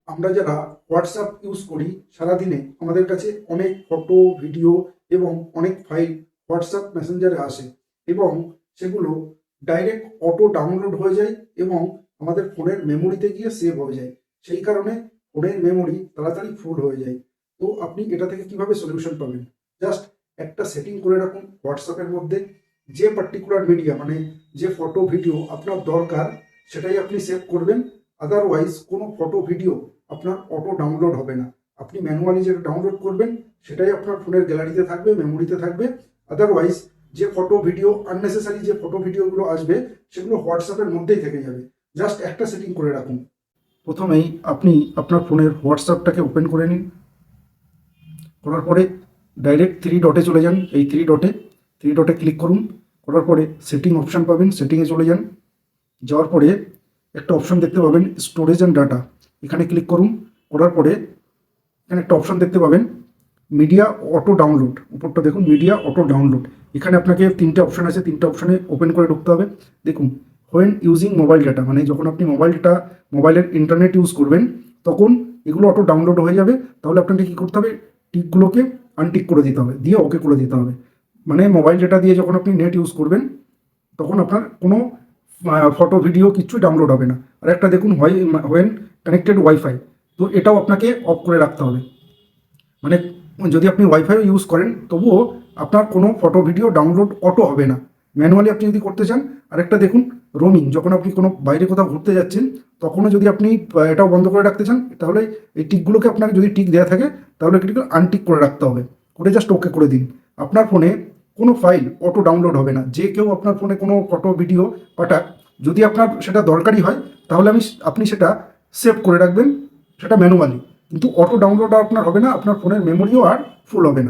আমরা যারা WhatsApp use করি সারাদিনে আমাদের কাছে অনেক ফটো ভিডিও এবং অনেক ফাইল হোয়াটসঅ্যাপ মেসেঞ্জারে আসে এবং সেগুলো ডাইরেক্ট অটো ডাউনলোড হয়ে যায় এবং আমাদের ফোনের মেমোরিতে গিয়ে সেভ হয়ে যায়। সেই কারণে ফোনের মেমোরি তাড়াতাড়ি ফুল হয়ে যায়। তো আপনি এটা থেকে কিভাবে সলিউশন পাবেন? জাস্ট একটা সেটিং করে রাখুন হোয়াটসঅ্যাপের মধ্যে, যে পার্টিকুলার মিডিয়া মানে যে ফটো ভিডিও আপনার দরকার সেটাই আপনি সেভ করবেন। আদারওয়াইজ কোনো ফটো ভিডিও আপনার অটো ডাউনলোড হবে না। আপনি ম্যানুয়ালি যেটা ডাউনলোড করবেন সেটাই আপনার ফোনের গ্যালারিতে থাকবে, মেমোরিতে থাকবে। আদারওয়াইজ যে ফটো ভিডিও আননেসেসারি যে ফটো ভিডিওগুলো আসবে সেগুলো হোয়াটসঅ্যাপের মধ্যেই থেকে যাবে। জাস্ট একটা সেটিং করে রাখুন। প্রথমেই আপনি আপনার ফোনের হোয়াটসঅ্যাপটাকে ওপেন করে নিন। করার পরে ডাইরেক্ট থ্রি ডটে চলে যান। এই থ্রি ডটে ক্লিক করুন। করার পরে সেটিং অপশান পাবেন, সেটিংয়ে চলে যান। যাওয়ার পরে একটা অপশান দেখতে পাবেন স্টোরেজ অ্যান্ড ডাটা, এখানে ক্লিক করুন। করার পরে এখানে একটা অপশান দেখতে পাবেন মিডিয়া অটো ডাউনলোড, উপরটা দেখুন মিডিয়া অটো ডাউনলোড। এখানে আপনাকে তিনটে অপশান আছে, তিনটে অপশানে ওপেন করে ঢুকতে হবে। দেখুন হোয়েন ইউজিং মোবাইল ডাটা, মানে যখন আপনি মোবাইলের ইন্টারনেট ইউজ করবেন তখন এগুলো অটো ডাউনলোড হয়ে যাবে। তাহলে আপনাকে কী করতে হবে, টিকগুলোকে আনটিক করে দিতে হবে, দিয়ে ওকে করে দিতে হবে। মানে মোবাইল ডাটা দিয়ে যখন আপনি নেট ইউজ করবেন তখন আপনার কোনো ফটো ভিডিও কিচ্ছু ডাউনলোড হবে না। আর একটা দেখুন হোয়েন কানেক্টেড ওয়াইফাই, তো এটাও আপনাকে অফ করে রাখতে হবে। মানে যদি আপনি ওয়াইফাই ইউজ করেন তবুও আপনার কোনো ফটো ভিডিও ডাউনলোড অটো হবে না, ম্যানুয়ালি আপনি যদি করতে চান। আর একটা দেখুন রোমিং, যখন আপনি কোনো বাইরে কোথাও ঘুরতে যাচ্ছেন তখনও যদি আপনি এটাও বন্ধ করে রাখতে চান তাহলে এই টিকগুলোকে আপনাকে যদি টিক দেওয়া থাকে তাহলে এটিকে আনটিক করে রাখতে হবে, করে জাস্ট ওকে করে দিন। আপনার ফোনে কোনো ফাইল অটো ডাউনলোড হবে না। যে কেউ আপনার ফোনে কোনো ফটো ভিডিও পাঠাক, যদি আপনার সেটা দরকারি হয় তাহলে আপনি সেটা সেভ করে রাখবেন সেটা ম্যানুয়ালি, কিন্তু অটো ডাউনলোড আপনার হবে না, আপনার ফোনের মেমোরিও আর ফুল হবে না।